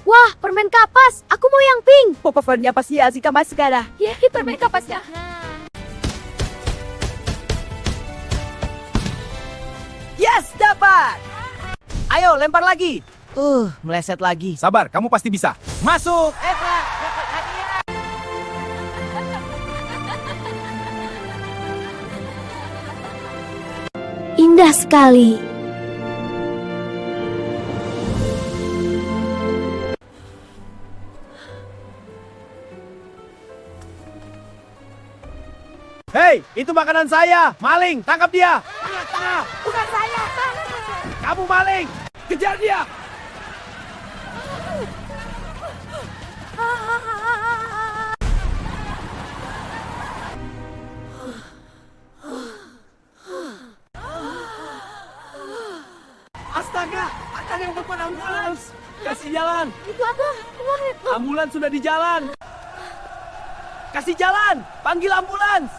Wah, permen kapas. Aku mau yang pink. Favoritnya pasti Azika mas sekarang. Ya, permen kapasnya. Yes, dapat. Ayo, lempar lagi. Meleset lagi. Sabar, kamu pasti bisa. Masuk! Indah sekali. Hei, itu makanan saya! Maling, tangkap dia! Bukan saya. Kamu maling! Kejar dia! Astaga, ada yang depan ambulans! Kasih jalan! Itu apa? Ambulans sudah di jalan! Kasih jalan! Panggil ambulans!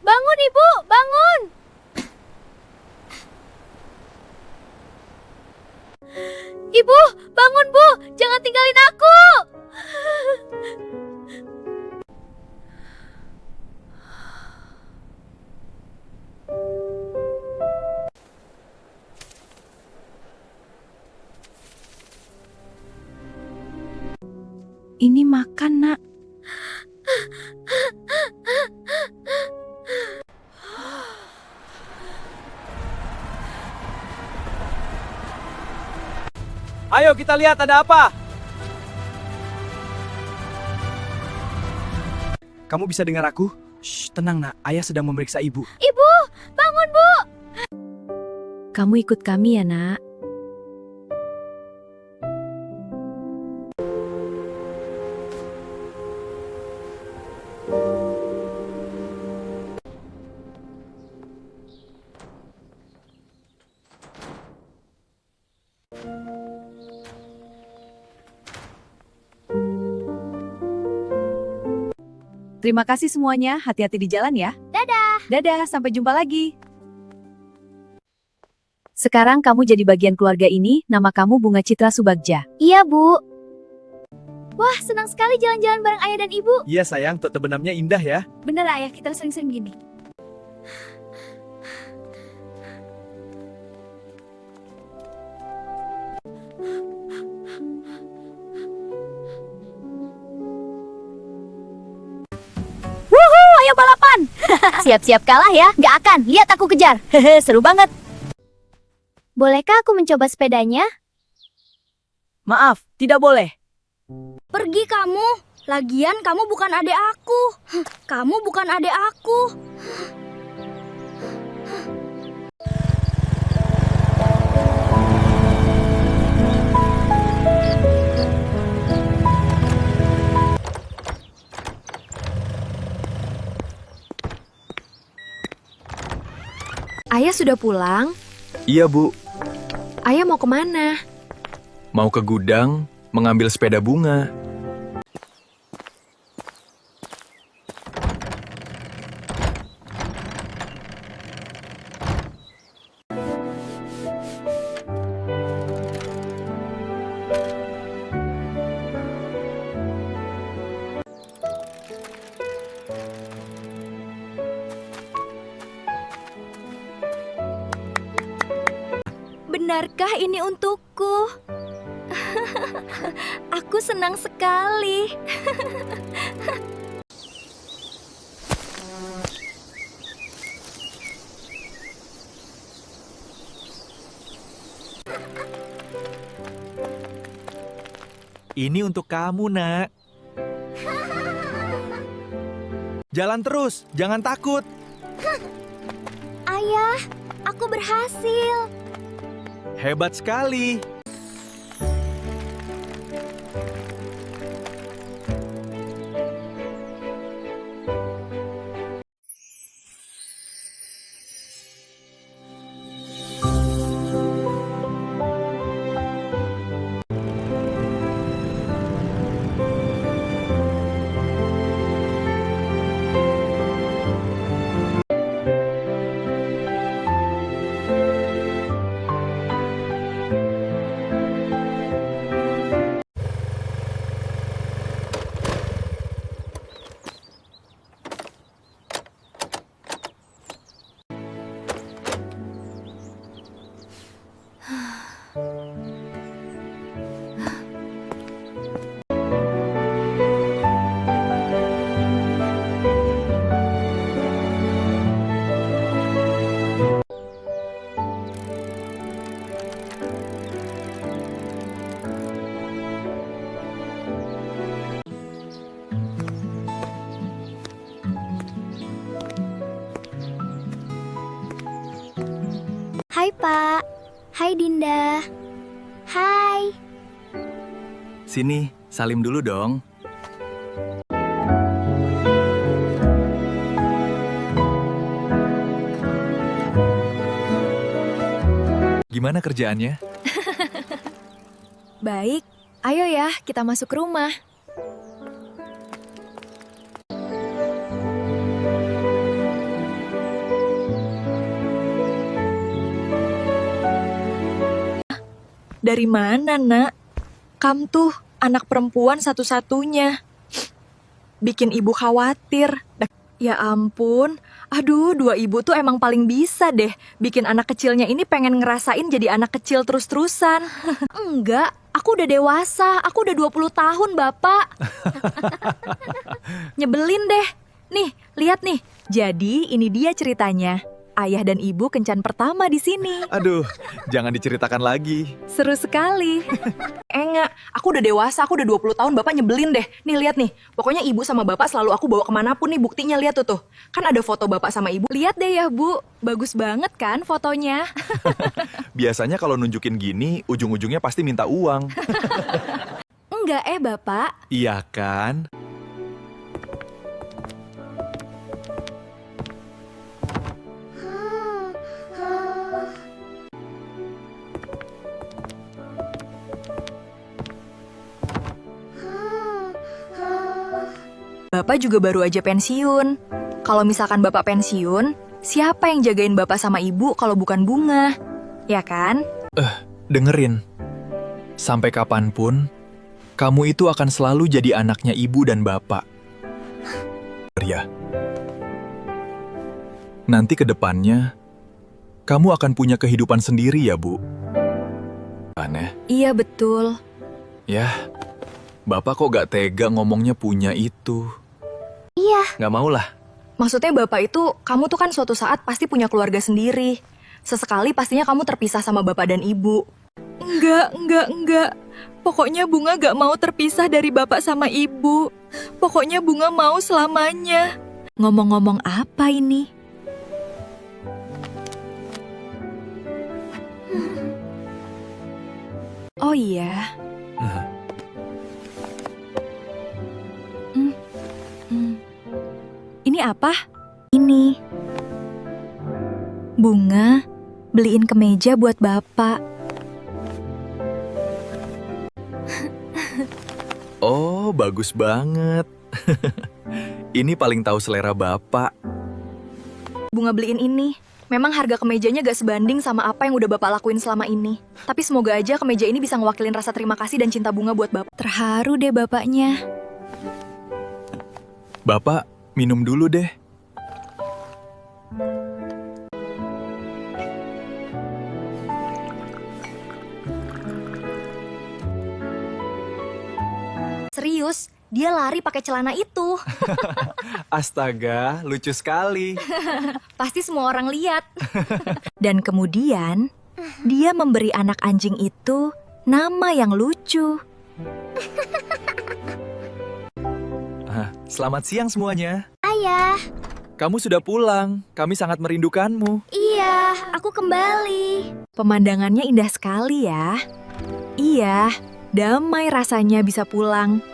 Bangun, Ibu! Bangun! Ibu, bangun, Bu! Jangan tinggalin aku! Ini makan, nak. Ayo kita lihat ada apa! Kamu bisa dengar aku? Shh, tenang nak, ayah sedang memeriksa ibu. Ibu, bangun, Bu! Kamu ikut kami ya, nak. Terima kasih semuanya, hati-hati di jalan ya. Dadah! Dadah, sampai jumpa lagi. Sekarang kamu jadi bagian keluarga ini, nama kamu Bunga Citra Subagja. Iya, Bu. Wah, senang sekali jalan-jalan bareng Ayah dan Ibu. Iya sayang, Tote benamnya indah ya. Bener, Ayah, kita sering-sering gini. Wuhu, ayo balapan! Siap-siap kalah ya, nggak akan. Lihat aku kejar. Hehe, seru banget. Bolehkah aku mencoba sepedanya? Maaf, tidak boleh. Pergi kamu. Lagian kamu bukan adik aku. Kamu bukan adik aku. Ayah sudah pulang? Iya, Bu. Ayah mau kemana? Mau ke gudang, mengambil sepeda bunga. Benarkah ini untukku? Aku senang sekali. Ini untuk kamu nak. Jalan terus, jangan takut. Ayah, aku berhasil. Hebat sekali. Hai Pak. Hai Dinda. Hai. Sini, salim dulu dong. Gimana kerjaannya? Baik, ayo ya kita masuk ke rumah. Dari mana, Nak? Kamu tuh anak perempuan satu-satunya. Bikin ibu khawatir. Ya ampun, aduh, dua ibu tuh emang paling bisa deh. Bikin anak kecilnya ini pengen ngerasain jadi anak kecil terus-terusan. Enggak, aku udah dewasa, aku udah 20 tahun, Bapak. Nyebelin deh. Nih, lihat nih. Jadi ini dia ceritanya. Ayah dan ibu kencan pertama di sini. Aduh, jangan diceritakan lagi. Seru sekali. Enggak, aku udah dewasa, aku udah 20 tahun, Bapak nyebelin deh. Nih lihat nih, pokoknya ibu sama Bapak selalu aku bawa kemanapun nih, buktinya lihat tuh. Kan ada foto Bapak sama ibu. Lihat deh ya, Bu. Bagus banget kan fotonya? Biasanya kalau nunjukin gini, ujung-ujungnya pasti minta uang. Enggak, Bapak. Iya kan? Bapak juga baru aja pensiun. Kalau misalkan Bapak pensiun, siapa yang jagain Bapak sama Ibu kalau bukan Bunga? Ya kan? Dengerin. Sampai kapanpun, kamu itu akan selalu jadi anaknya ibu dan bapak. Ya. Nanti ke depannya, kamu akan punya kehidupan sendiri ya, Bu. Aneh. Iya betul. Ya, bapak kok gak tega ngomongnya punya itu. Iya. Gak mau lah. Maksudnya Bapak itu, kamu tuh kan suatu saat pasti punya keluarga sendiri. Sesekali pastinya kamu terpisah sama Bapak dan Ibu. Enggak. Pokoknya Bunga gak mau terpisah dari Bapak sama Ibu. Pokoknya Bunga mau selamanya. Ngomong-ngomong apa ini? Oh iya. Ini apa? Ini. Bunga beliin kemeja buat Bapak. Oh, bagus banget. Ini paling tahu selera bapak. Bunga beliin ini. Memang harga kemejanya gak sebanding sama apa yang udah Bapak lakuin selama ini. Tapi semoga aja kemeja ini bisa ngewakilin rasa terima kasih dan cinta Bunga buat Bapak. Terharu deh Bapaknya. Bapak, minum dulu deh. Serius, dia lari pakai celana itu. Astaga, lucu sekali. Pasti semua orang lihat. Dan kemudian, dia memberi anak anjing itu nama yang lucu. Selamat siang semuanya. Ayah. Kamu sudah pulang. Kami sangat merindukanmu. Iya, aku kembali. Pemandangannya indah sekali ya. Iya, damai rasanya bisa pulang.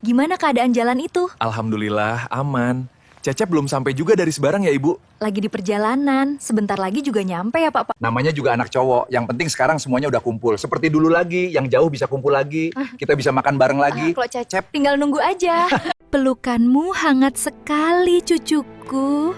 Gimana keadaan jalan itu? Alhamdulillah, aman. Cecep belum sampai juga dari Sebarang ya, Ibu? Lagi di perjalanan, sebentar lagi juga nyampe ya Pak. Namanya juga anak cowok. Yang penting sekarang semuanya udah kumpul. Seperti dulu lagi, yang jauh bisa kumpul lagi. Kita bisa makan bareng lagi. Kalau Cecep tinggal nunggu aja. Pelukanmu hangat sekali cucuku.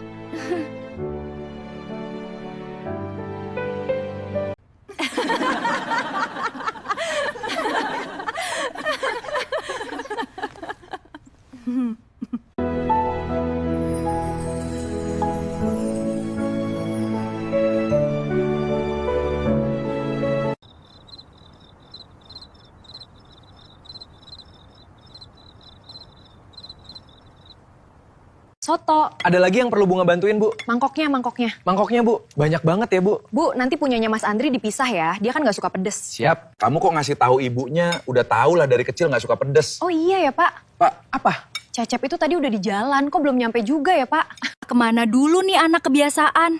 soto. Ada lagi yang perlu Bunga bantuin, Bu? Mangkoknya. Mangkoknya, Bu. Banyak banget ya, Bu. Bu, nanti punyanya Mas Andri dipisah ya. Dia kan nggak suka pedes. Siap. Kamu kok ngasih tahu ibunya? Udah tahu lah dari kecil nggak suka pedes. Oh iya ya, Pak. Pak, Apa? Cecep itu tadi udah di jalan, kok belum nyampe juga ya, Pak? Kemana dulu nih anak kebiasaan?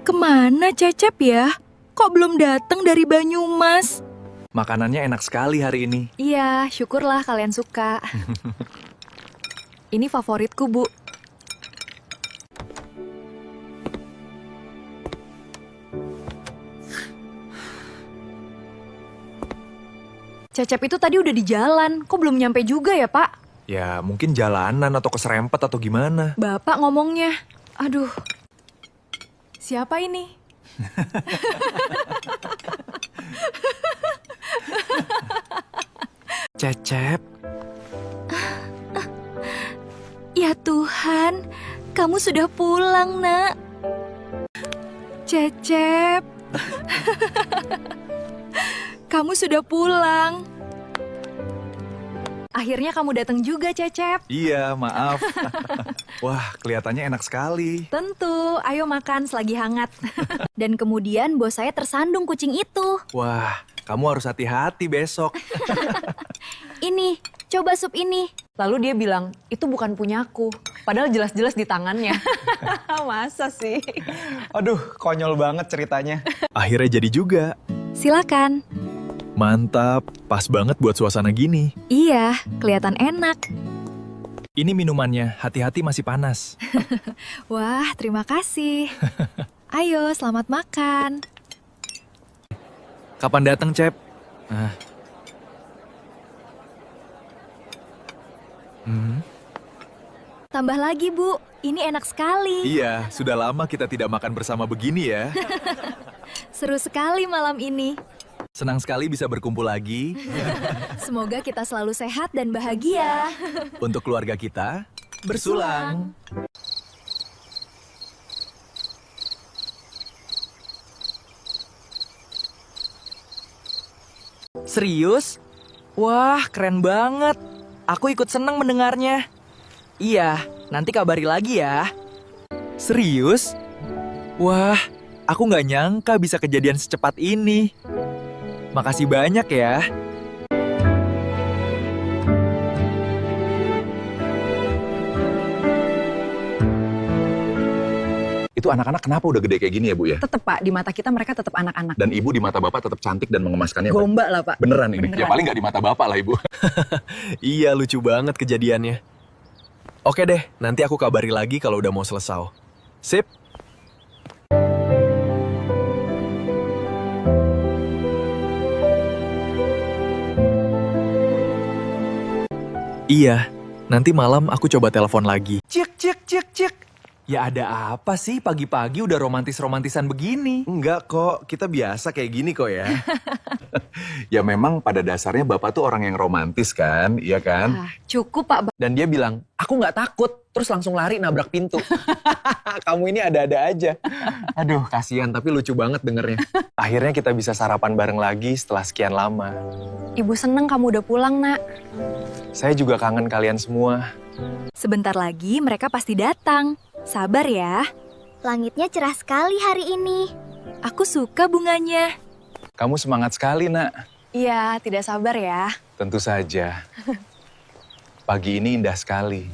Kemana Cecep ya? Kok belum datang dari Banyumas? Makanannya enak sekali hari ini. Iya, syukurlah kalian suka. Ini favoritku, Bu. Cecep itu tadi udah di jalan, kok belum nyampe juga ya, Pak? Ya mungkin jalanan atau keserempet atau gimana. Bapak ngomongnya. Aduh. Siapa ini? Cecep, Ya Tuhan, kamu sudah pulang, Nak. Cecep. Kamu sudah pulang. Akhirnya kamu datang juga, Cecep. iya maaf. Wah, kelihatannya enak sekali. Tentu, ayo makan selagi hangat. Dan kemudian bos saya tersandung kucing itu. Wah, kamu harus hati-hati besok. Ini, coba sup ini. Lalu dia bilang, itu bukan punyaku. Padahal jelas-jelas di tangannya. Masa sih? Aduh, konyol banget ceritanya. Akhirnya jadi juga. Silakan. Mantap, pas banget buat suasana gini. Iya, kelihatan enak. Ini minumannya, hati-hati masih panas. Wah, terima kasih. Ayo, selamat makan. Kapan datang, Cep? Ah. Tambah lagi, Bu. Ini enak sekali. Iya, sudah lama kita tidak makan bersama begini ya. Seru sekali malam ini. Senang sekali bisa berkumpul lagi. Semoga kita selalu sehat dan bahagia. Untuk keluarga kita, bersulang. Serius? Wah, keren banget. Aku ikut senang mendengarnya. Iya, nanti kabari lagi ya. Serius? Wah, aku nggak nyangka bisa kejadian secepat ini. Makasih banyak ya. itu anak-anak kenapa udah gede kayak gini ya, Bu ya? Tetep, Pak. Di mata kita mereka tetap anak-anak. Dan Ibu di mata Bapak tetap cantik dan mengemaskannya, Pak. Gombak lah, Pak. Beneran ini? Ya Beneran. paling nggak di mata Bapak lah, Ibu. Iya, lucu banget kejadiannya. Oke deh, nanti aku kabari lagi kalau udah mau selesai. Sip. Iya, nanti malam aku coba telepon lagi. Cik, cik, cik, cik. Ya ada apa sih pagi-pagi udah romantis-romantisan begini? Enggak kok, kita biasa kayak gini kok ya. Ya memang pada dasarnya Bapak tuh orang yang romantis kan, iya kan? Ah, cukup, Pak. Dan dia bilang, aku nggak takut. Terus langsung lari nabrak pintu. Kamu ini ada-ada aja. Aduh, kasihan tapi lucu banget dengernya. Akhirnya kita bisa sarapan bareng lagi setelah sekian lama. Ibu seneng kamu udah pulang, Nak. Saya juga kangen kalian semua. Sebentar lagi mereka pasti datang. Sabar ya. Langitnya cerah sekali hari ini. Aku suka bunganya. Kamu semangat sekali, Nak. Iya, tidak sabar ya. Tentu saja. Pagi ini indah sekali.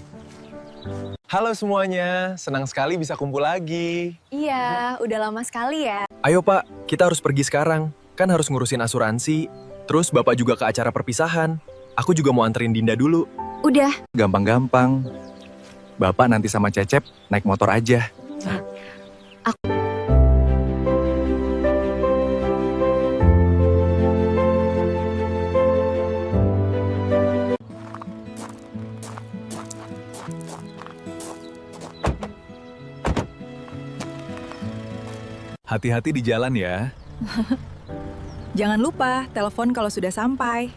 Halo semuanya, senang sekali bisa kumpul lagi. Iya, udah lama sekali ya. Ayo Pak, kita harus pergi sekarang. Kan harus ngurusin asuransi. Terus Bapak juga ke acara perpisahan. Aku juga mau anterin Dinda dulu. Udah. Gampang-gampang. Bapak nanti sama Cecep naik motor aja. Hati-hati di jalan ya. Jangan lupa, telepon kalau sudah sampai.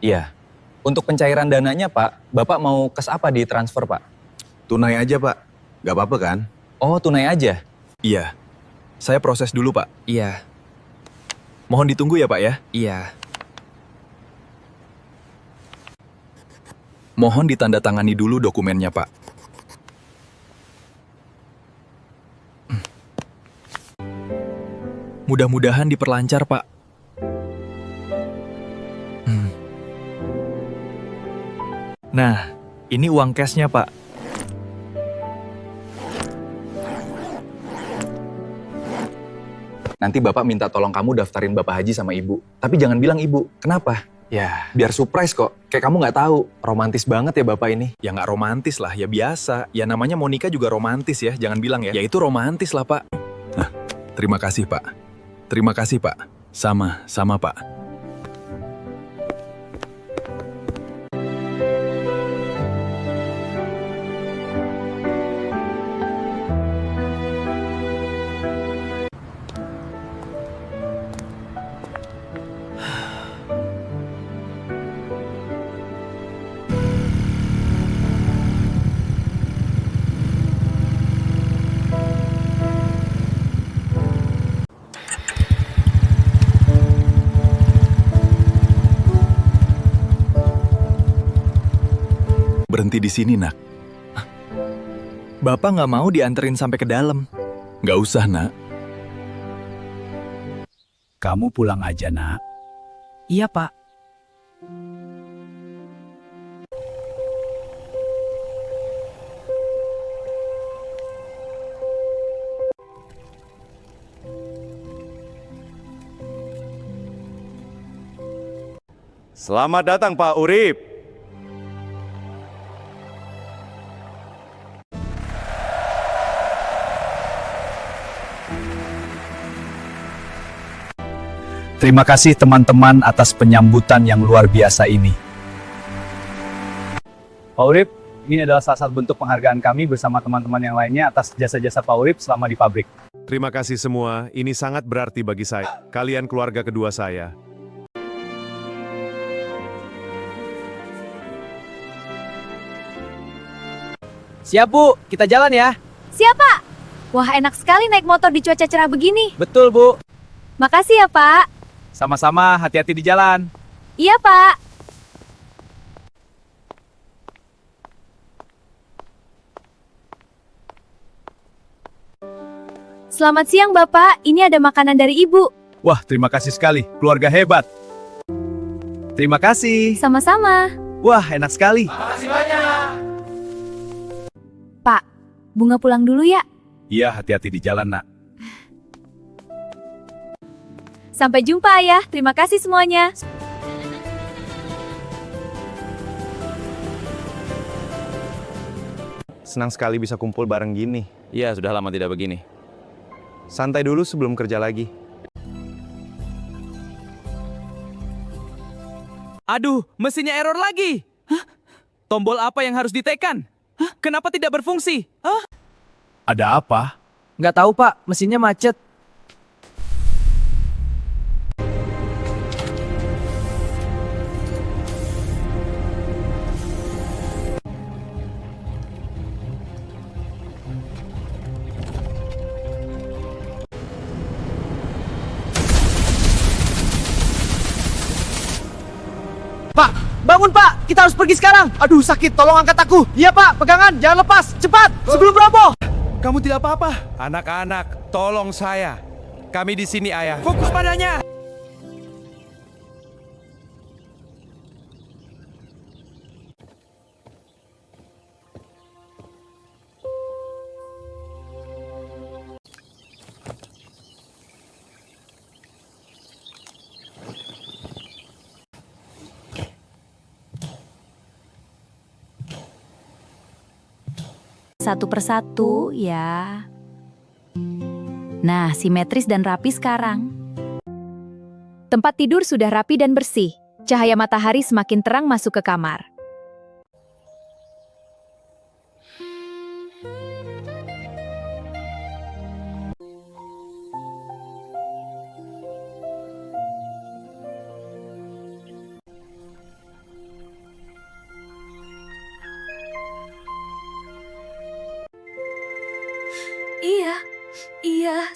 Iya. Untuk pencairan dananya, Pak, Bapak mau kes apa di transfer, Pak? Tunai aja, Pak. Gak apa-apa kan? Oh, tunai aja. Iya. Saya proses dulu, Pak. Iya, Mohon ditunggu ya, Pak ya. iya. Mohon ditandatangani dulu dokumennya, Pak. Mudah-mudahan diperlancar, Pak. Nah, ini uang cashnya, Pak. Nanti Bapak minta tolong kamu daftarin Bapak Haji sama Ibu. Tapi jangan bilang Ibu. Kenapa? Ya, Biar surprise kok. Kayak kamu nggak tahu. romantis banget ya Bapak ini. Ya nggak romantis lah, ya biasa. Ya namanya Monica juga romantis ya, jangan bilang ya. Ya itu romantis lah, Pak. Nah, terima kasih, Pak. Terima kasih, Pak. Sama Pak. Berhenti di sini, Nak. Bapak nggak mau dianterin sampai ke dalam. Nggak usah, Nak. Kamu pulang aja, Nak. Iya, Pak. Selamat datang Pak Urip. Terima kasih teman-teman atas penyambutan yang luar biasa ini. Pak Urip, ini adalah salah satu bentuk penghargaan kami bersama teman-teman yang lainnya atas jasa-jasa Pak Urip selama di pabrik. Terima kasih semua, ini sangat berarti bagi saya. Kalian keluarga kedua saya. Siap, Bu. Kita jalan ya. Siapa? Wah, enak sekali naik motor di cuaca cerah begini. Betul, Bu. Makasih ya, Pak. Sama-sama, hati-hati di jalan. Iya, Pak. Selamat siang, Bapak. Ini ada makanan dari Ibu. Wah, terima kasih sekali. Keluarga hebat. Terima kasih. Sama-sama. Wah, enak sekali. Pak, Bunga pulang dulu ya. Iya, hati-hati di jalan, Nak. Sampai jumpa, Ayah. Terima kasih semuanya. Senang sekali bisa kumpul bareng gini. Iya, sudah lama tidak begini. Santai dulu sebelum kerja lagi. Aduh, mesinnya error lagi. Hah? Tombol apa yang harus ditekan? Hah? Kenapa tidak berfungsi? Hah? Ada apa? Nggak tahu, Pak. Mesinnya macet. Pak, bangun Pak, kita harus pergi sekarang. Aduh sakit, tolong angkat aku. Iya Pak, pegangan, jangan lepas, cepat, sebelum Bravo. Kamu tidak apa-apa? Anak-anak, tolong saya. Kami di sini, Ayah. Fokus padanya. Satu persatu ya. Nah, simetris dan rapi sekarang. Tempat tidur sudah rapi dan bersih. Cahaya matahari semakin terang masuk ke kamar.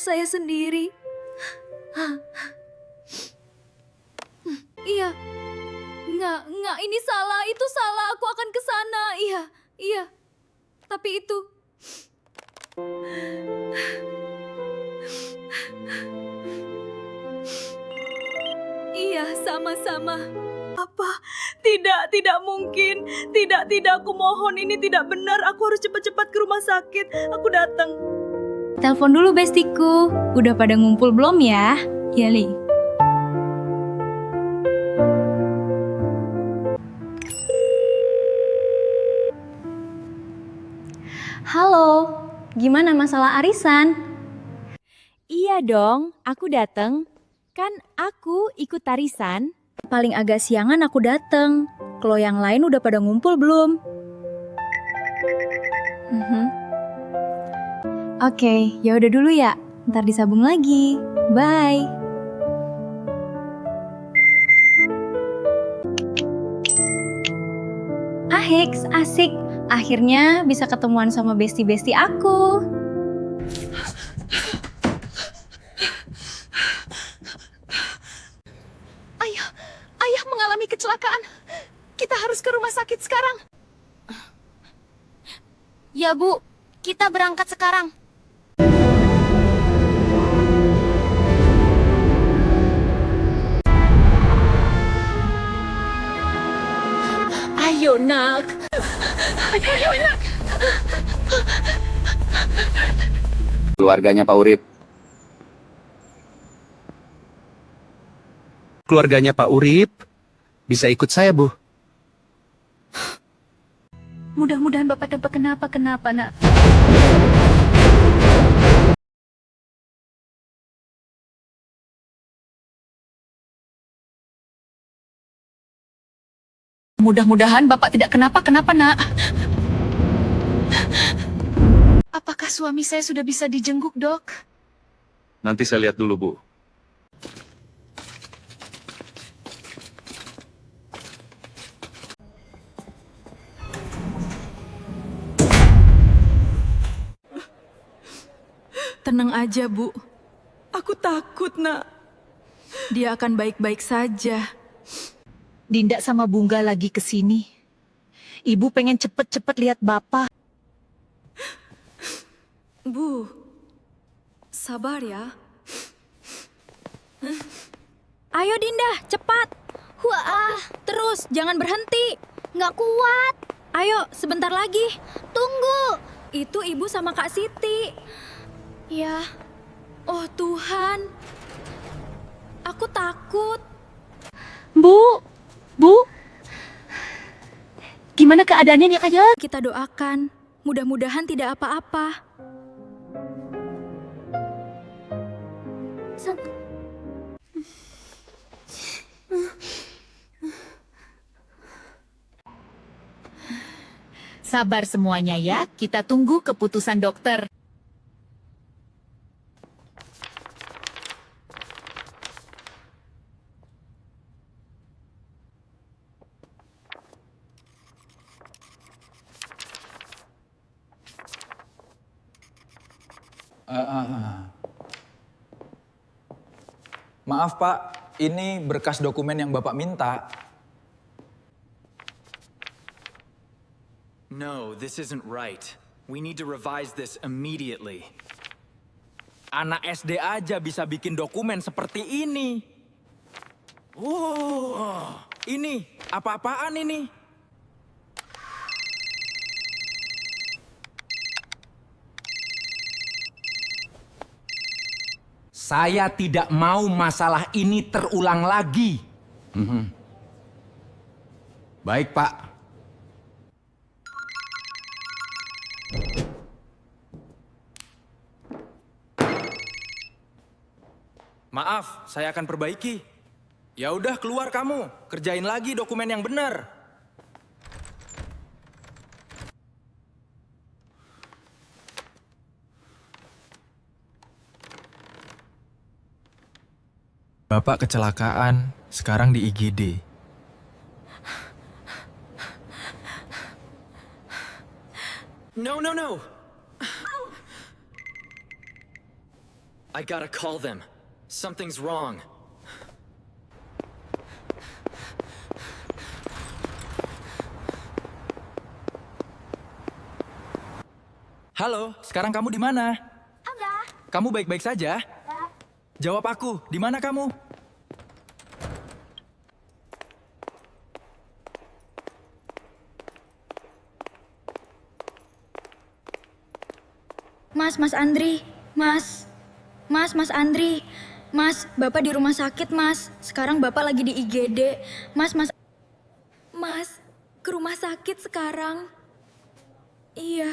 saya sendiri. Iya. Enggak, ini salah, itu salah. Aku akan ke sana. Iya. Tapi itu... Iya, sama-sama. Apa? Tidak mungkin. Tidak, aku mohon, ini tidak benar. Aku harus cepat-cepat ke rumah sakit. Aku datang. Telepon dulu bestiku. Udah pada ngumpul belum ya? Ya, Li. Halo, gimana masalah arisan? Iya dong, aku dateng. Kan aku ikut tarisan. Paling agak siangan aku dateng. Kalau yang lain udah pada ngumpul belum? Oke, ya udah dulu ya. Ntar disambung lagi. Bye. Hex, asik. Akhirnya bisa ketemuan sama besti-besti aku. Ayah mengalami kecelakaan. Kita harus ke rumah sakit sekarang. Ya Bu, kita berangkat sekarang. Ayo nak. Keluarganya Pak Urip. Keluarganya Pak Urip bisa ikut saya, Bu. Mudah-mudahan Bapak dapat kenapa-kenapa, nak. Mudah-mudahan Bapak tidak kenapa-kenapa, nak. Apakah suami saya sudah bisa dijenguk, Dok? Nanti saya lihat dulu, Bu. Tenang aja, Bu. Aku takut, nak. Dia akan baik-baik saja. Dinda sama Bunga lagi ke sini. Ibu pengen cepet-cepet lihat Bapak. Bu, sabar ya. Ayo Dinda, cepat. Wah, terus jangan berhenti. Nggak kuat. Ayo, sebentar lagi. Tunggu. Itu Ibu sama Kak Siti. Ya. Oh Tuhan, aku takut. Bu, gimana keadaannya nih, Kak? Kita doakan, mudah-mudahan tidak apa-apa. Sabar semuanya ya, kita tunggu keputusan dokter. Maaf Pak, ini berkas dokumen yang Bapak minta. No, this isn't right. We need to revise this immediately. Anak SD aja bisa bikin dokumen seperti ini. Ini apa-apaan ini? Saya tidak mau masalah ini terulang lagi. Baik, Pak. Maaf, saya akan perbaiki. Ya udah keluar kamu, kerjain lagi dokumen yang benar. Bapak kecelakaan, sekarang di IGD. No. I gotta call them. Something's wrong. Halo, sekarang kamu di mana? Ada. Kamu baik-baik saja? Jawab aku, di mana kamu? Mas Andri. Mas Andri. Mas, Bapak di rumah sakit, Mas. Sekarang Bapak lagi di IGD. Mas, ke rumah sakit sekarang. Iya.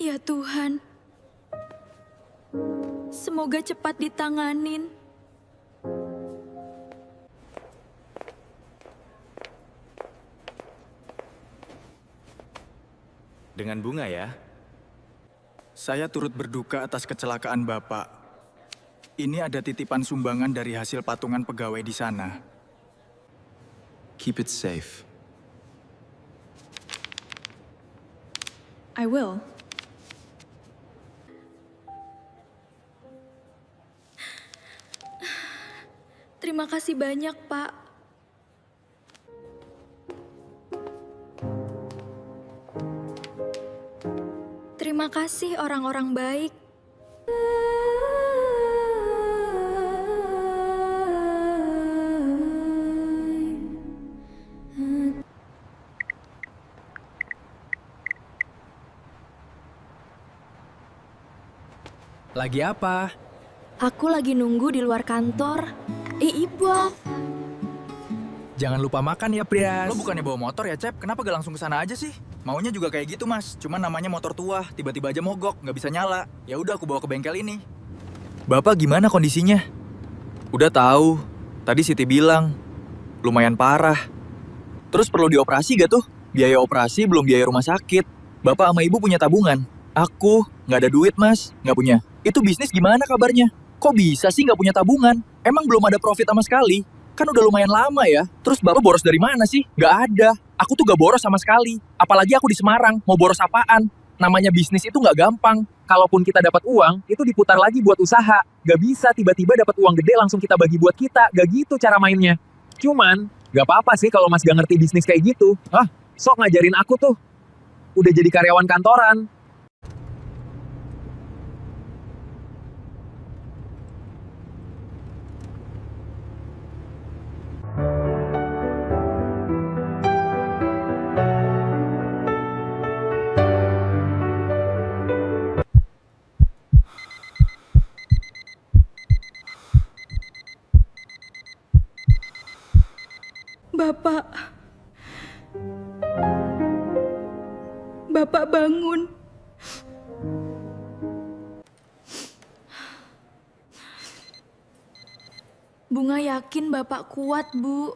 Ya Tuhan. Semoga cepat ditanganin. Dengan bunga ya. Saya turut berduka atas kecelakaan Bapak. Ini ada titipan sumbangan dari hasil patungan pegawai di sana. Keep it safe. I will. Terima kasih banyak, Pak. Terima kasih orang-orang baik. Lagi apa? Aku lagi nunggu di luar kantor. Ibu. Jangan lupa makan ya, Prias. Lo bukannya bawa motor ya, Cep? Kenapa gak langsung ke sana aja sih? Maunya juga kayak gitu, Mas. Cuman namanya motor tua, tiba-tiba aja mogok, nggak bisa nyala. Ya udah aku bawa ke bengkel ini. Bapak gimana kondisinya? Udah tahu. Tadi Siti bilang lumayan parah. Terus perlu dioperasi gak tuh? Biaya operasi belum biaya rumah sakit. Bapak sama Ibu punya tabungan. Aku nggak ada duit, Mas. Nggak punya. Itu bisnis gimana kabarnya? Kok bisa sih nggak punya tabungan? Emang belum ada profit sama sekali? Kan udah lumayan lama ya. Terus Bapak boros dari mana sih? Nggak ada. Aku tuh gak boros sama sekali. Apalagi aku di Semarang. Mau boros apaan? Namanya bisnis itu nggak gampang. Kalaupun kita dapat uang, itu diputar lagi buat usaha. Gak bisa tiba-tiba dapat uang gede langsung kita bagi buat kita. Gak gitu cara mainnya. Cuman, gak apa-apa sih kalau Mas gak ngerti bisnis kayak gitu. Ah, sok ngajarin aku tuh. Udah jadi karyawan kantoran. Bapak bangun. Bunga yakin Bapak kuat, Bu.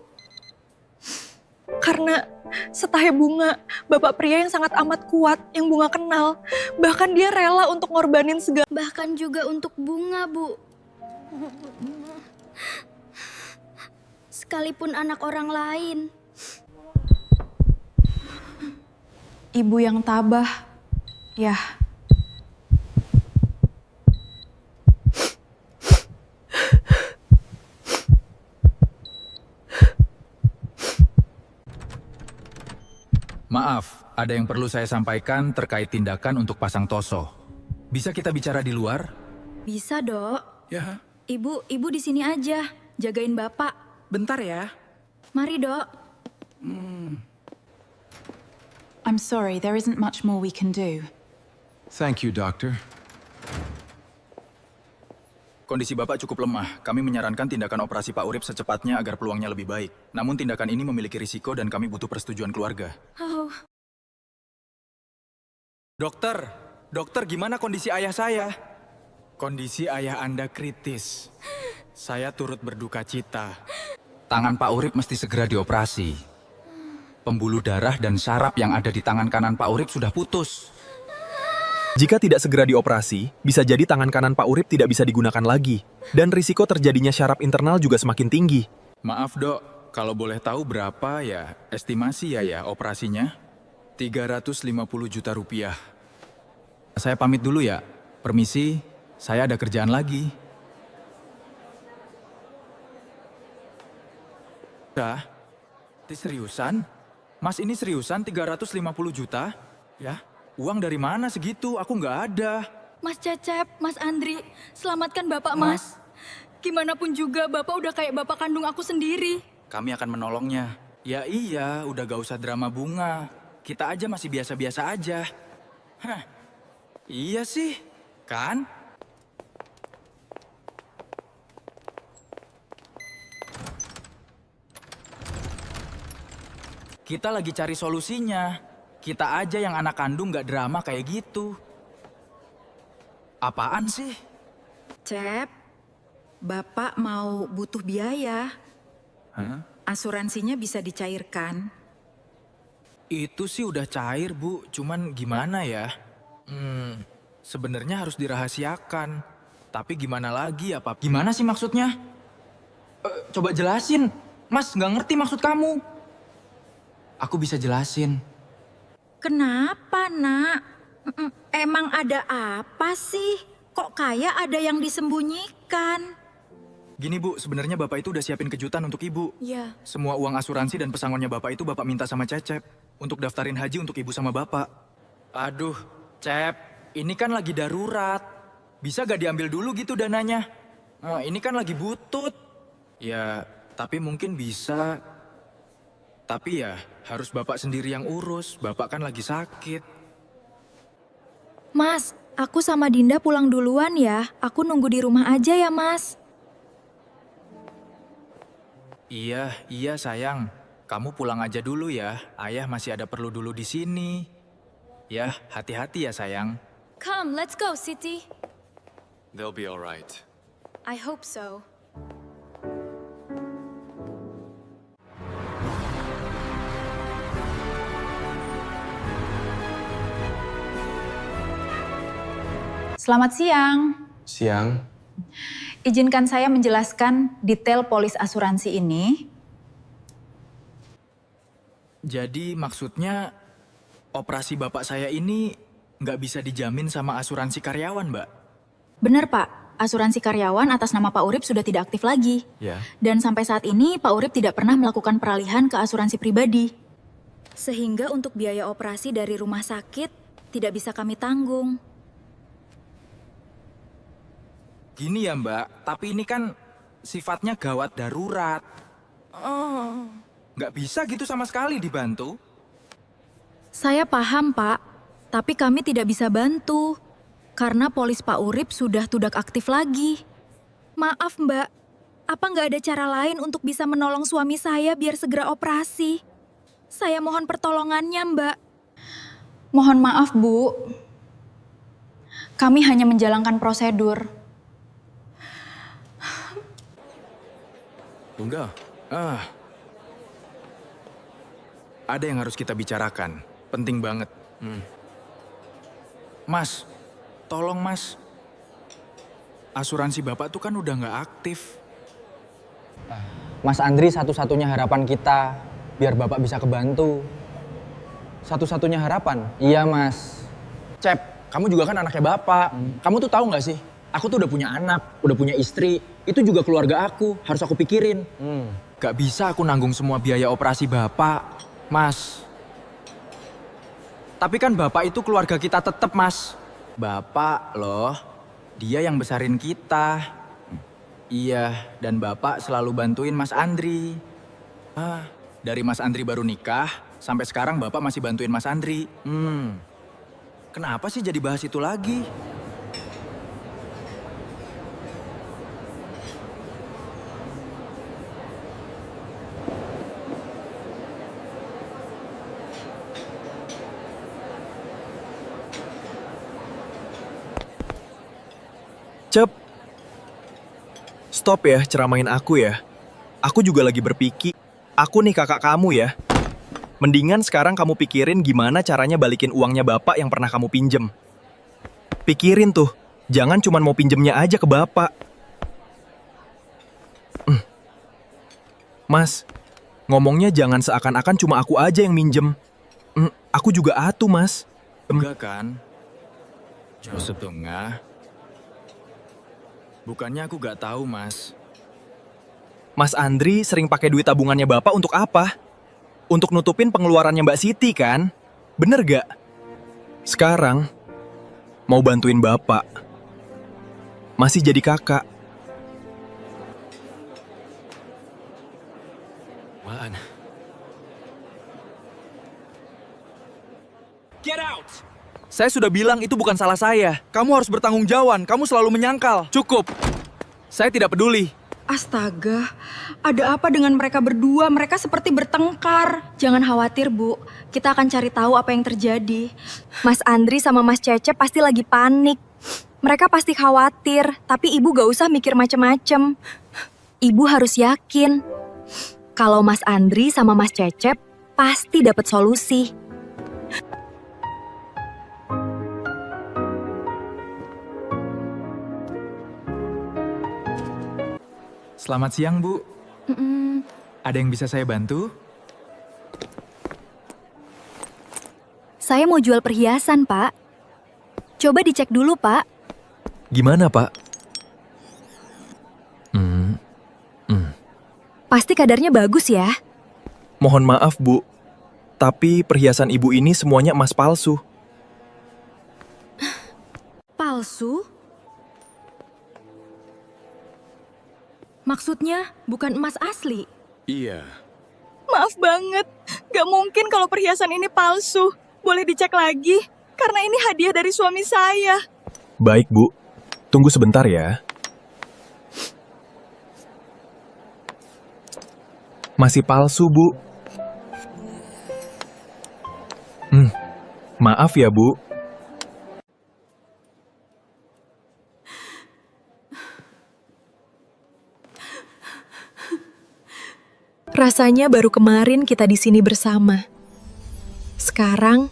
Karena setahe Bunga, Bapak pria yang sangat amat kuat yang Bunga kenal. Bahkan dia rela untuk ngorbanin segala. Bahkan juga untuk Bunga, Bu. Sekalipun anak orang lain. Ibu yang tabah, ya. Maaf, ada yang perlu saya sampaikan terkait tindakan untuk pasang toso. Bisa kita bicara di luar? Bisa, Dok. Ya. Ibu di sini aja, jagain Bapak. Bentar ya. Mari, Dok. I'm sorry, there isn't much more we can do. Thank you, Doctor. Kondisi Bapak cukup lemah. Kami menyarankan tindakan operasi Pak Urip secepatnya agar peluangnya lebih baik. Namun tindakan ini memiliki risiko dan kami butuh persetujuan keluarga. Oh. Dokter gimana kondisi ayah saya? Kondisi ayah Anda kritis. Saya turut berduka cita. Tangan Pak Urip mesti segera dioperasi. Pembuluh darah dan saraf yang ada di tangan kanan Pak Urip sudah putus. Jika tidak segera dioperasi, bisa jadi tangan kanan Pak Urip tidak bisa digunakan lagi. Dan risiko terjadinya syaraf internal juga semakin tinggi. Maaf, Dok. Kalau boleh tahu berapa ya estimasi ya operasinya? 350 juta rupiah. Saya pamit dulu ya. Permisi, saya ada kerjaan lagi. Udah? Ini seriusan? Mas ini seriusan 350 juta? Ya, uang dari mana segitu? Aku nggak ada. Mas Cecep, Mas Andri, selamatkan Bapak, Mas. Gimana pun juga Bapak udah kayak bapak kandung aku sendiri. Kami akan menolongnya. Ya iya, udah gak usah drama bunga. Kita aja masih biasa-biasa aja. Hah, iya sih, kan? Kita lagi cari solusinya. Kita aja yang anak kandung gak drama kayak gitu. Apaan sih? Cep, Bapak mau butuh biaya. Hah? Asuransinya bisa dicairkan. Itu sih udah cair, Bu. Cuman gimana ya? Sebenarnya harus dirahasiakan. Tapi gimana lagi ya, Pak? Gimana sih maksudnya? Coba jelasin. Mas, nggak ngerti maksud kamu. Aku bisa jelasin. Kenapa, Nak? Emang ada apa sih? Kok kayak ada yang disembunyikan? Gini, Bu. Sebenarnya Bapak itu udah siapin kejutan untuk Ibu. Iya. Semua uang asuransi dan pesangonnya Bapak itu Bapak minta sama Cecep. Untuk daftarin haji untuk Ibu sama Bapak. Aduh, Cep. Ini kan lagi darurat. Bisa gak diambil dulu gitu dananya? Nah, ini kan lagi butut. Ya, tapi mungkin bisa. Tapi ya, harus Bapak sendiri yang urus. Bapak kan lagi sakit. Mas, aku sama Dinda pulang duluan ya. Aku nunggu di rumah aja ya, Mas. Iya sayang. Kamu pulang aja dulu ya. Ayah masih ada perlu dulu di sini. Ya, hati-hati ya sayang. Come, let's go, Siti. They'll be all right. I hope so. Selamat siang. Siang. Izinkan saya menjelaskan detail polis asuransi ini. Jadi maksudnya operasi Bapak saya ini nggak bisa dijamin sama asuransi karyawan, Mbak? Benar, Pak. Asuransi karyawan atas nama Pak Urip sudah tidak aktif lagi. Ya. Dan sampai saat ini Pak Urip tidak pernah melakukan peralihan ke asuransi pribadi. Sehingga untuk biaya operasi dari rumah sakit tidak bisa kami tanggung. Gini ya Mbak, tapi ini kan sifatnya gawat darurat. Nggak bisa gitu sama sekali dibantu. Saya paham, Pak. Tapi kami tidak bisa bantu. Karena polis Pak Urip sudah tidak aktif lagi. Maaf, Mbak. Apa nggak ada cara lain untuk bisa menolong suami saya biar segera operasi? Saya mohon pertolongannya, Mbak. Mohon maaf, Bu. Kami hanya menjalankan prosedur. Tunggal. Ada yang harus kita bicarakan. Penting banget. Mas, tolong Mas. Asuransi Bapak tuh kan udah nggak aktif. Mas Andri satu-satunya harapan kita, biar Bapak bisa kebantu. Satu-satunya harapan? Iya, Mas. Cep, kamu juga kan anaknya Bapak. Kamu tuh tahu nggak sih? Aku tuh udah punya anak, udah punya istri. Itu juga keluarga aku, harus aku pikirin. Gak bisa aku nanggung semua biaya operasi Bapak, Mas. Tapi kan Bapak itu keluarga kita tetap, Mas. Bapak loh, dia yang besarin kita. Iya, dan Bapak selalu bantuin Mas Andri. Dari Mas Andri baru nikah, sampai sekarang Bapak masih bantuin Mas Andri. Kenapa sih jadi bahas itu lagi? Cep, stop ya ceramain aku ya. Aku juga lagi berpikir, aku nih kakak kamu ya. Mendingan sekarang kamu pikirin gimana caranya balikin uangnya Bapak yang pernah kamu pinjem. Pikirin tuh, jangan cuma mau pinjemnya aja ke Bapak. Mas, ngomongnya jangan seakan-akan cuma aku aja yang minjem. Aku juga atuh, Mas. Enggak kan? Setengah? Bukannya aku gak tahu, Mas. Mas Andri sering pakai duit tabungannya Bapak untuk apa? Untuk nutupin pengeluarannya Mbak Siti kan? Bener gak? Sekarang, mau bantuin Bapak. Masih jadi kakak. Apaan? Get out! Saya sudah bilang itu bukan salah saya. Kamu harus bertanggung jawab. Kamu selalu menyangkal. Cukup. Saya tidak peduli. Astaga, ada apa dengan mereka berdua? Mereka seperti bertengkar. Jangan khawatir, Bu. Kita akan cari tahu apa yang terjadi. Mas Andri sama Mas Cecep pasti lagi panik. Mereka pasti khawatir, tapi Ibu gak usah mikir macem-macem. Ibu harus yakin, kalau Mas Andri sama Mas Cecep pasti dapat solusi. Selamat siang, Bu. Ada yang bisa saya bantu? Saya mau jual perhiasan, Pak. Coba dicek dulu, Pak. Gimana, Pak? Pasti kadarnya bagus ya. Mohon maaf, Bu. Tapi perhiasan Ibu ini semuanya emas palsu. Palsu? Maksudnya bukan emas asli? Iya. Maaf banget, gak mungkin kalau perhiasan ini palsu. Boleh dicek lagi, karena ini hadiah dari suami saya. Baik, Bu. Tunggu sebentar ya. Masih palsu, Bu. Maaf ya, Bu. Rasanya baru kemarin kita di sini bersama. Sekarang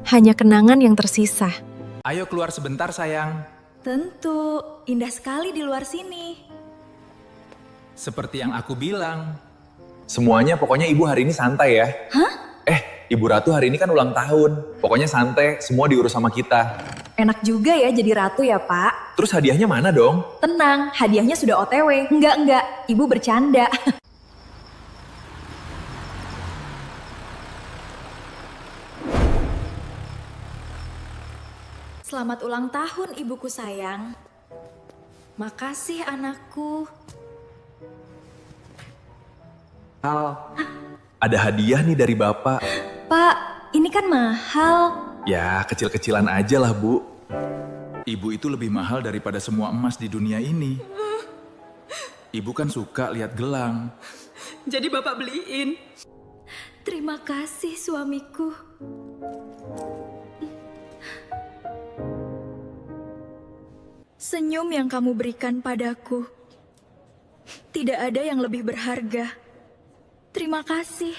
hanya kenangan yang tersisa. Ayo keluar sebentar, sayang. Tentu, indah sekali di luar sini. Seperti yang aku bilang. Semuanya pokoknya Ibu hari ini santai ya. Hah? Ibu Ratu hari ini kan ulang tahun. Pokoknya santai, semua diurus sama kita. Enak juga ya jadi ratu ya, Pak. Terus hadiahnya mana dong? Tenang, hadiahnya sudah OTW. Enggak, Ibu bercanda. Selamat ulang tahun, ibuku sayang. Makasih anakku. Ada hadiah nih dari Bapak. Pak, ini kan mahal. Ya, kecil-kecilan aja lah, Bu. Ibu itu lebih mahal daripada semua emas di dunia ini. Ibu kan suka lihat gelang. Jadi Bapak beliin. Terima kasih suamiku. Senyum yang kamu berikan padaku, tidak ada yang lebih berharga. Terima kasih.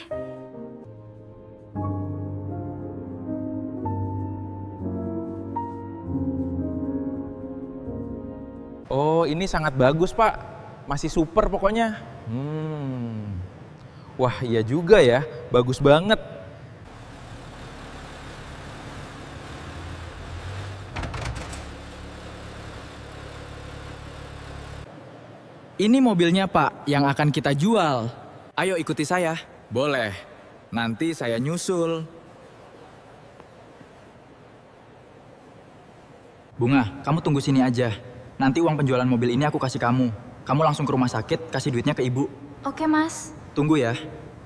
Oh, ini sangat bagus, Pak. Masih super pokoknya. Wah, iya juga ya. Bagus banget. Ini mobilnya, Pak, yang akan kita jual. Ayo ikuti saya. Boleh. Nanti saya nyusul. Bunga, kamu tunggu sini aja. Nanti uang penjualan mobil ini aku kasih kamu. Kamu langsung ke rumah sakit, kasih duitnya ke ibu. Oke, Mas. Tunggu ya.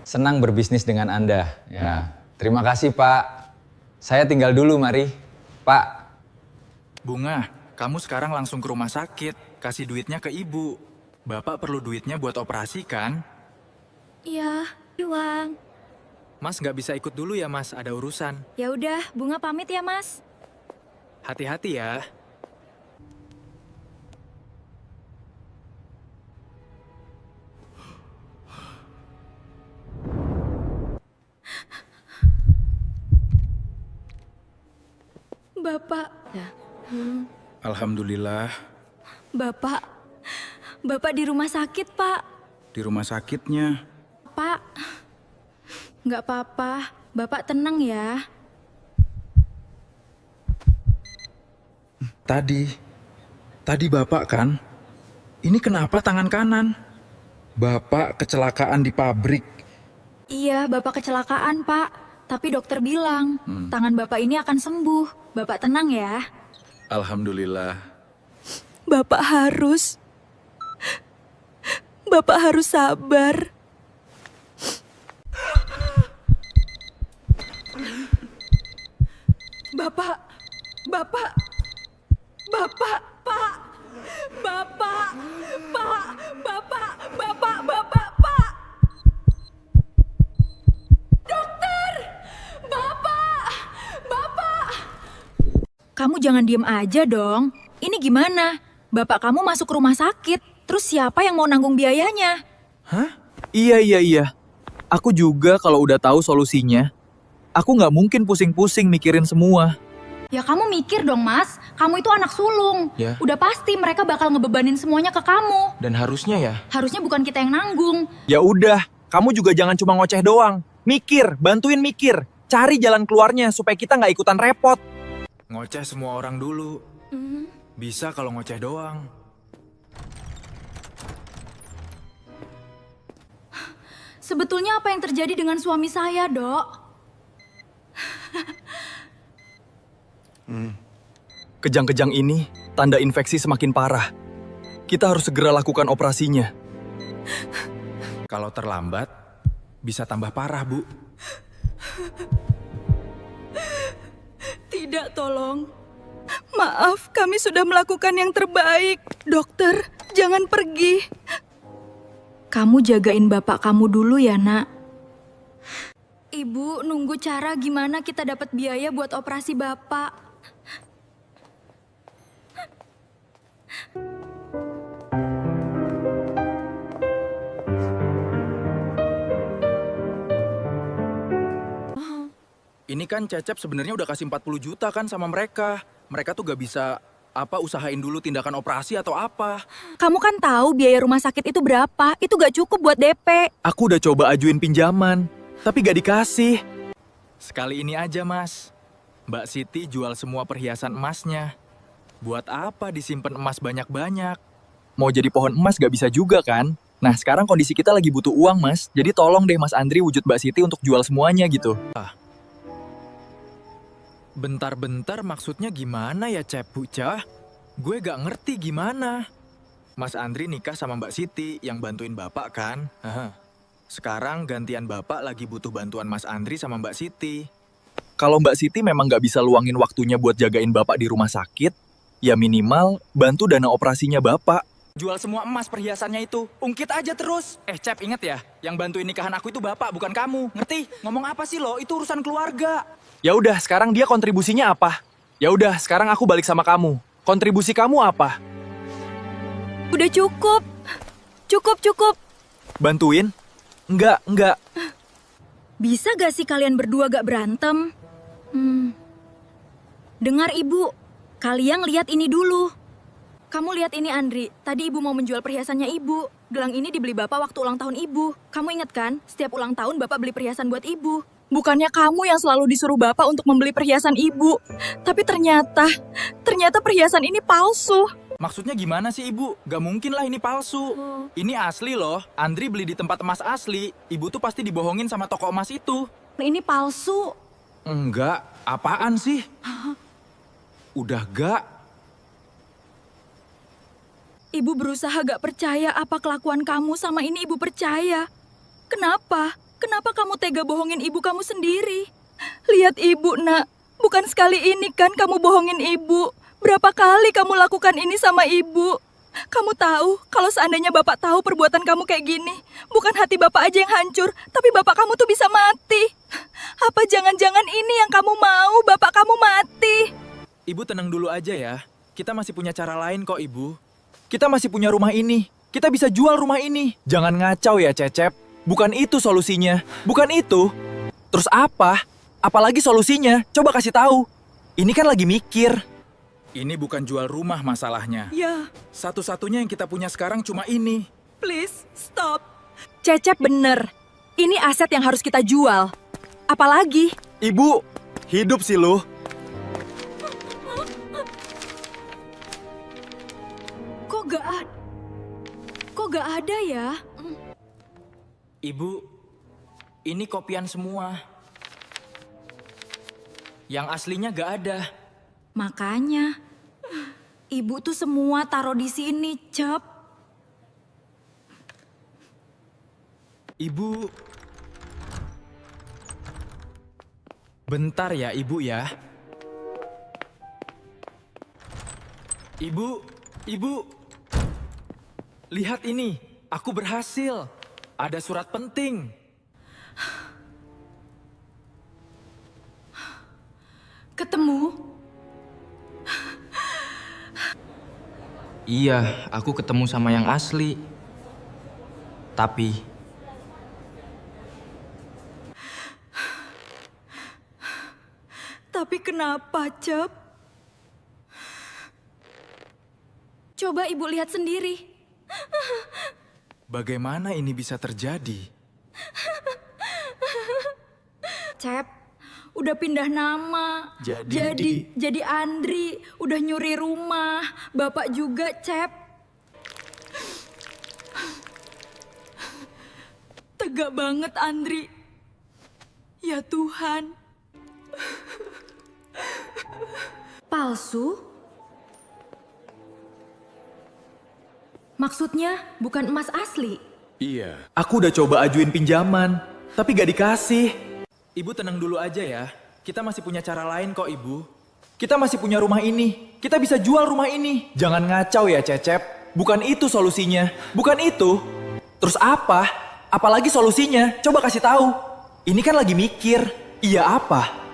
Senang berbisnis dengan Anda. Ya. Terima kasih, Pak. Saya tinggal dulu, mari. Pak. Bunga, kamu sekarang langsung ke rumah sakit, kasih duitnya ke ibu. Bapak perlu duitnya buat operasi kan? Iya, uang. Mas nggak bisa ikut dulu ya, Mas, ada urusan. Ya udah, Bunga pamit ya, Mas. Hati-hati ya. Bapak, Alhamdulillah, Bapak di rumah sakit, Pak. di rumah sakitnya. Pak, nggak apa-apa. Bapak tenang ya. Tadi Bapak kan? Ini kenapa tangan kanan? Bapak kecelakaan di pabrik. Iya, Bapak kecelakaan, Pak. Tapi dokter bilang, tangan Bapak ini akan sembuh. Bapak tenang ya. Alhamdulillah. Bapak harus sabar. Bapak, Pak. Dokter! Bapak! Kamu jangan diem aja dong. Ini gimana? Bapak kamu masuk rumah sakit. Terus siapa yang mau nanggung biayanya? Iya. Aku juga kalau udah tahu solusinya, aku nggak mungkin pusing-pusing mikirin semua. Ya kamu mikir dong, Mas. Kamu itu anak sulung. Ya. Udah pasti mereka bakal ngebebanin semuanya ke kamu. Dan harusnya ya. Harusnya bukan kita yang nanggung. Ya udah, kamu juga jangan cuma ngoceh doang. Mikir, bantuin mikir. Cari jalan keluarnya supaya kita nggak ikutan repot. Ngoceh semua orang dulu. Bisa kalau ngoceh doang. Sebetulnya apa yang terjadi dengan suami saya, Dok? Kejang-kejang ini, tanda infeksi semakin parah. Kita harus segera lakukan operasinya. Kalau terlambat, bisa tambah parah, Bu. Tidak, tolong. Maaf, kami sudah melakukan yang terbaik. Dokter, jangan pergi. Kamu jagain bapak kamu dulu ya, Nak. Ibu nunggu cara gimana kita dapat biaya buat operasi bapak. Ini kan Cecep sebenarnya udah kasih 40 juta kan sama mereka. Mereka tuh gak bisa usahain dulu tindakan operasi atau apa. Kamu kan tahu biaya rumah sakit itu berapa? Itu gak cukup buat DP. Aku udah coba ajuin pinjaman, tapi gak dikasih. Sekali ini aja, Mas. Mbak Siti jual semua perhiasan emasnya. Buat apa disimpan emas banyak-banyak? Mau jadi pohon emas gak bisa juga kan? Nah sekarang kondisi kita lagi butuh uang, Mas. Jadi tolong deh Mas Andri wujud Mbak Siti untuk jual semuanya gitu. Bentar-bentar maksudnya gimana ya, Cep Bucah? Gue gak ngerti gimana. Mas Andri nikah sama Mbak Siti yang bantuin Bapak kan? Sekarang gantian Bapak lagi butuh bantuan Mas Andri sama Mbak Siti. Kalau Mbak Siti memang gak bisa luangin waktunya buat jagain Bapak di rumah sakit, ya minimal bantu dana operasinya Bapak. Jual semua emas perhiasannya itu, ungkit aja terus. Cep, inget ya, yang bantuin nikahan aku itu Bapak, bukan kamu. Ngerti? Ngomong apa sih lo? Itu urusan keluarga. Ya udah, sekarang dia kontribusinya apa? Ya udah, sekarang aku balik sama kamu. Kontribusi kamu apa? Udah cukup. Cukup. Bantuin? Enggak. Bisa gak sih kalian berdua gak berantem? Dengar Ibu, kalian lihat ini dulu. Kamu lihat ini Andri, tadi Ibu mau menjual perhiasannya Ibu. Gelang ini dibeli Bapak waktu ulang tahun Ibu. Kamu ingat kan, setiap ulang tahun Bapak beli perhiasan buat Ibu. Bukannya kamu yang selalu disuruh Bapak untuk membeli perhiasan Ibu. Tapi ternyata perhiasan ini palsu. Maksudnya gimana sih Ibu? Gak mungkin lah ini palsu. Ini asli loh. Andri beli di tempat emas asli. Ibu tuh pasti dibohongin sama toko emas itu. Ini palsu. Enggak, apaan sih? Udah gak? Ibu berusaha gak percaya apa kelakuan kamu sama ini Ibu percaya. Kenapa? Kenapa kamu tega bohongin ibu kamu sendiri? Lihat Ibu, Nak. Bukan sekali ini kan kamu bohongin Ibu. Berapa kali kamu lakukan ini sama Ibu? Kamu tahu, kalau seandainya Bapak tahu perbuatan kamu kayak gini, bukan hati Bapak aja yang hancur, tapi Bapak kamu tuh bisa mati. Apa jangan-jangan ini yang kamu mau, Bapak kamu mati? Ibu tenang dulu aja ya. Kita masih punya cara lain kok, Ibu. Kita masih punya rumah ini. Kita bisa jual rumah ini. Jangan ngacau ya, Cecep. Bukan itu solusinya. Bukan itu. Terus apa? Apalagi solusinya? Coba kasih tahu. Ini kan lagi mikir. Ini bukan jual rumah masalahnya. Ya. Satu-satunya yang kita punya sekarang cuma ini. Please, stop. Cecep bener. Ini aset yang harus kita jual. Apalagi? Ibu, hidup sih lu. nggak ada ya? Ibu, ini kopian semua. Yang aslinya gak ada. Makanya, ibu tuh semua taruh di sini, Cep. Ibu, bentar ya ibu ya. Ibu, lihat ini, aku berhasil. Ada surat penting. Ketemu? Iya, aku ketemu sama yang asli. Tapi Kenapa, Cep? Coba ibu lihat sendiri. Bagaimana ini bisa terjadi? Cep, udah pindah nama. Jadi Andri, udah nyuri rumah. Bapak juga, Cep. Tega banget, Andri. Ya Tuhan. Palsu? Maksudnya bukan emas asli? Iya. Aku udah coba ajuin pinjaman, tapi gak dikasih. Ibu tenang dulu aja ya. Kita masih punya cara lain kok, Ibu. Kita masih punya rumah ini. Kita bisa jual rumah ini. Jangan ngacau ya, Cecep. Bukan itu solusinya. Bukan itu. Terus apa? Apalagi solusinya? Coba kasih tahu. Ini kan lagi mikir. Iya apa?